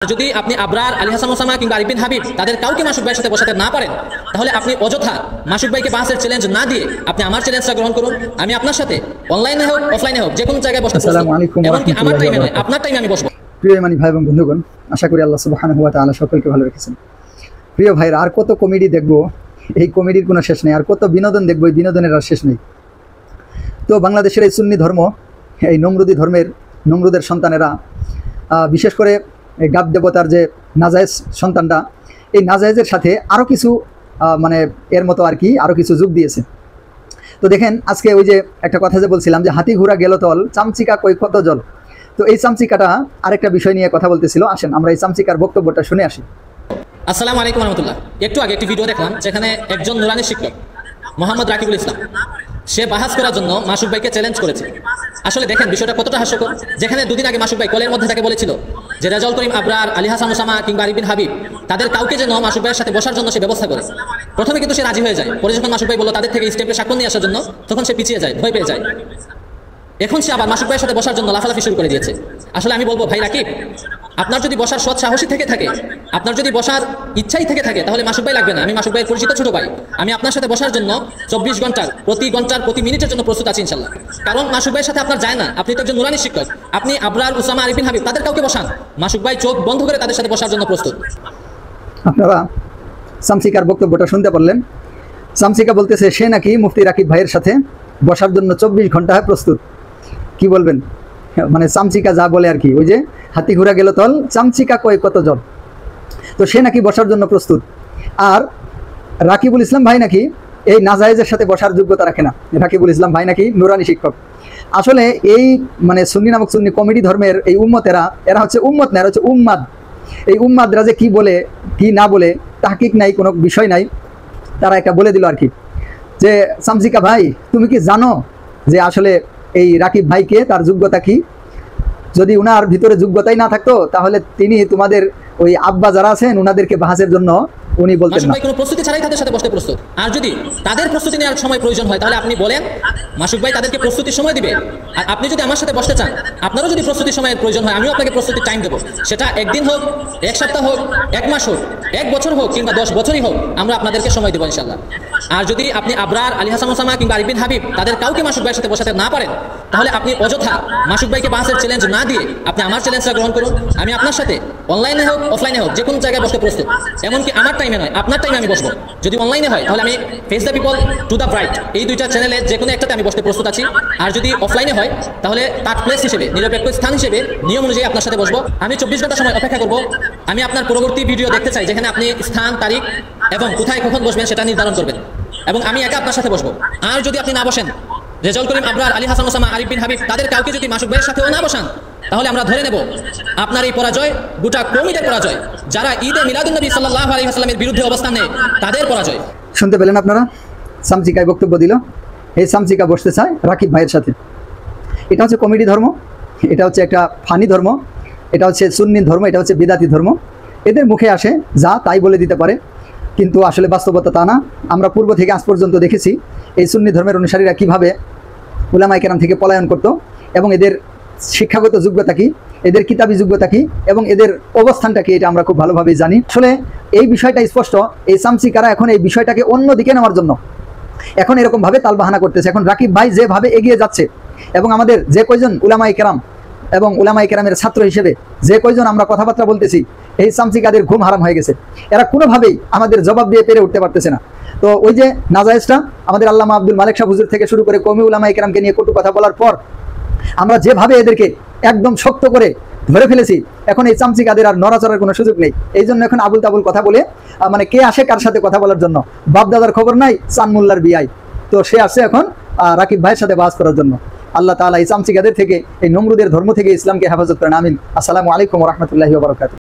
যদি আপনি আবরার, আলী হাসান ওসামা কিংবা আরিফ বিন হাবিব তাদের কাউকে মাসুক ভাইয়ের সাথে বসাতে না পারেন, তাহলে আপনি অযথা মাসুক ভাইকে বাহাসের চ্যালেঞ্জ না দিয়ে আপনি আমার চ্যালেঞ্জটা গ্রহণ করুন। আমি আপনার সাথে অনলাইনে হোক অফলাইনে হোক যে কোনো জায়গায় বসতে পারবো, এমনকি আমার টাইমে নয় আপনার টাইমে আমি বসবো। প্রিয় ইমানি ভাই এবং বন্ধুগণ, আশা করি আল্লাহ সুবহানাহু ওয়া তাআলা সকলকে ভালো রেখেছেন। প্রিয় ভাইরা, আর কত কমেডি দেখবো, এই কমেডির কোনো শেষ নেই। আর কত বিনোদন দেখবো, এই বিনোদনের আর শেষ নেই। তো বাংলাদেশের এই সুন্নি ধর্ম, এই নমরুদি ধর্মের নমরুদের সন্তানেরা, বিশেষ করে এই গাব দেবতার যে নাজায়েজ সন্তানটা, এই নাজায়েজের সাথে আরও কিছু মানে এর মতো আর কি আরও কিছু যোগ দিয়েছে। তো দেখেন, আজকে ওই যে একটা কথা যে বলছিলাম যে হাতি ঘোড়া গেল তল, চামচিকা কই কত জল। তো এই চামচিকাটা আরেকটা বিষয় নিয়ে কথা বলতেছিল। আসেন আমরা এই চামচিকার বক্তব্যটা শুনে আসি। আসসালামু আলাইকুম রহমতুল্লাহ। একটু আগে একটি ভিডিও দেখলাম যেখানে একজন নুরানি শিক্ষক মোহাম্মদ রাকিবুল ইসলাম, সে বাহাস করার জন্য মাসুক ভাইকে চ্যালেঞ্জ করেছে। আসলে দেখেন বিষয়টা কতটা হাস্যকর, যেখানে দুদিন আগে মাসুক ভাই কলের মধ্যে তাকে বলেছিল যে রেজাউল করিম আবরার, আলী হাসান ওসামা কিংবা আরিফ বিন হাবিব তাদের কাউকে যেন মাসুক ভাইয়ের সাথে বসার জন্য সে ব্যবস্থা করে। প্রথমে কিন্তু সে রাজি হয়ে যায়, পরে যখন মাসুক ভাই বলল তাদের থেকে স্টেপে স্বাক্ষর নিয়ে আসার জন্য, তখন সে পিছিয়ে যায়, ভয় পেয়ে যায়। এখন সে আবার মাসুক ভাইয়ের সাথে বসার জন্য লাফালাফি শুরু করে দিয়েছে। আসলে আমি বলবো, ভাই রাকিব, আপনার যদি বসার সৎ সাহসী থেকে থাকে, আপনার যদি বসার ইচ্ছাই থেকে থাকে, তাহলে মাসুক ভাই লাগবে না। আমি মাসুক ভাইয়ের পরিচিত ছোট ভাই, আমি আপনার সাথে বসার জন্য 24 ঘন্টার প্রতি মিনিটের জন্য প্রস্তুত আছি ইনশাল্লাহ। কারণ মাসুক ভাইয়ের সাথে আপনার যায় না, আপনি তো একজন নুরানি শিক্ষক। আপনি আবরার, উসামা, আরিফ বিন হাবিব তাদের কাউকে বসান, মাসুক ভাই চোখ বন্ধ করে তাদের সাথে বসার জন্য প্রস্তুত। আপনারা চামচিকার বক্তব্যটা শুনতে পারলেন। চামচিকা বলতেছে সে নাকি মুফতি রাকিব ভাইয়ের সাথে বসার জন্য 24 ঘন্টা প্রস্তুত। কি বলবেন, মানে চামচিকা যা বলে আর কি, ওই যে হাতি ঘোড়া গেল তল, চামচিকা কয় কত জল। তো সে নাকি বসার জন্য প্রস্তুত। আর রাকিবুল ইসলাম ভাই নাকি এই নাজায়েজের সাথে বসার যোগ্যতা রাখে না। রাকিবুল ইসলাম ভাই নাকি নুরানি শিক্ষক। আসলে এই মানে সুন্নি নামক সুন্নি কমেডি ধর্মের এই উম্মতেরা, এরা হচ্ছে উম্মত না, এরা হচ্ছে উম্মাদ। এই উম্মাদরা যে কি বলে কি না বলে তাহকিক নাই, কোনো বিষয় নাই, তারা একটা বলে দিল আর কি, যে চামচিকা ভাই তুমি কি জানো যে আসলে এই রাকিব ভাইকে, তার যোগ্যতা কি? যদি উনার ভিতরে যোগ্যতাই না থাকতো তাহলে তিনি তোমাদের ওই আব্বা যারা আছেন উনাদেরকে বাহাসের জন্য উনি বলতেন না। কোনো প্রস্তুতি ছাড়াই তাদের সাথে বসতে প্রস্তুত। আর যদি তাদের প্রস্তুতি নেওয়ার সময় প্রয়োজন হয়, তাহলে আপনি বলেন, মাসুক ভাই তাদেরকে প্রস্তুতির সময় দিবে। আর আপনি যদি আমার সাথে বসতে চান, আপনারও যদি প্রস্তুতির সময়ের প্রয়োজন হয়, আমিও আপনাকে প্রস্তুতির টাইম দেবো। সেটা একদিন হোক, এক সপ্তাহ হোক, 1 মাস হোক, 1 বছর হোক, কিংবা 10 বছরই হোক, আমরা আপনাদেরকে সময় দেবো ইনশাল্লাহ। আর যদি আপনি আবরার, আলী হাসান ওসামা কিংবা আরিফ বিন হাবিব তাদের কাউকে মাসুক ভাইয়ের সাথে বসাতে না পারেন, তাহলে আপনি অযথা মাসুক ভাইকে বাহাসের চ্যালেঞ্জ না দিয়ে আপনি আমার চ্যালেঞ্জটা গ্রহণ করুন। আমি আপনার সাথে অনলাইনে হোক অফলাইনে হোক যে কোনো জায়গায় বসতে প্রস্তুত, এমনকি আমার টাইমে নয় আপনার টাইমে আমি বসবো। যদি অনলাইনে হয় তাহলে আমি face the people to the bright, এই দুইটা চ্যানেলে যে কোনো একটাতে আমি বসতে প্রস্তুত আছি। আর যদি অফলাইনে হয় তাহলে তার প্লেস হিসেবে, নিরপেক্ষ স্থান হিসেবে নিয়ম অনুযায়ী আপনার সাথে বসবো। আমি 24 ঘন্টা সময় অপেক্ষা করবো। আমি আপনার পরবর্তী ভিডিও দেখতে চাই যেখানে আপনি স্থান, তারিখ এবং কোথায় কখন বসবেন সেটা নির্ধারণ করবেন, এবং আমি একা আপনার সাথে বসবো। আর যদি আপনি না বসেন, রেজাউল করিম আবরার, আলী হাসান ওসামা, আরিফ বিন হাবিব তাদের কাউকে যদি মাসুক ভাইয়ের সাথেও না বসান, তাহলে আমরা ধরে নেব আপনার এই পরাজয় গোটা কওমিদের পরাজয়, যারা ঈদে মিলাদুন্নবী সাল্লাল্লাহু আলাইহি ওয়াসাল্লামের বিরুদ্ধে অবস্থান নেয় তাদের পরাজয়। শুনতে পেলেন আপনারা, চামচিকায় বক্তব্য দিল। এই চামচিকা বসতে চায় রাকিব ভাইয়ের সাথে। এটা হচ্ছে কমেডি ধর্ম, এটা হচ্ছে একটা ফানি ধর্ম, এটা হচ্ছে সুন্নি ধর্ম, এটা হচ্ছে বিদাতি ধর্ম। এদের মুখে আসে যা তাই বলে দিতে পারে, কিন্তু আসলে বাস্তবতা তা না। আমরা পূর্ব থেকে আজ পর্যন্ত দেখেছি এই সুন্নি ধর্মের অনুসারীরা কীভাবে উলামায়ে কেরাম থেকে পলায়ন করত, এবং এদের শিক্ষাগত যোগ্যতা কি, এদের কিতাবী যোগ্যতা কি, এবং এদের অবস্থানটা কি, এটা আমরা খুব ভালোভাবেই জানি। আসলে এই বিষয়টা স্পষ্ট। এই চামচিকারা এখন এই বিষয়টাকে অন্যদিকে নেওয়ার জন্য এখন এরকমভাবে তালবাহানা করতেছে। এখন রাকিব ভাই যেভাবে এগিয়ে যাচ্ছে, এবং আমাদের যে কয়জন উলামায়ে কেরাম এবং উলামায়ে কেরামের ছাত্র হিসেবে যে কয়জন আমরা কথাবার্তা বলতেছি, এই চামচিকাদের ঘুম হারাম হয়ে গেছে। এরা কোনোভাবেই আমাদের জবাব দিয়ে পেরে উঠতে পারতেছে না। তো ওই যে নাজায়েজটা আমাদের আল্লামা আব্দুল মালিক শাহ হুজুর থেকে শুরু করে কওমি উলামায়ে কেরামকে নিয়ে কটু কথা বলার পর আমরা যেভাবে এদেরকে একদম শক্ত করে ধরে ফেলেছি, এখন এই চামচিকাদের আর নড়াচড়ার কোনো সুযোগ নেই। এই জন্য এখন আবুল তাবুল কথা বলে, মানে কে আসে কার সাথে কথা বলার জন্য, বাপদাদার খবর নাই, চান মোল্লার বিআই। তো সে আসছে এখন রাকিব ভাইয়ের সাথে বাস করার জন্য। আল্লাহ তাআলা এই চামচিকাদের থেকে, এই নমরুদের ধর্ম থেকে ইসলামকে হেফাজত করেন। আমিন। আসসালামু আলাইকুম ওয়া রাহমাতুল্লাহি ওয়া বারাকাতুহু।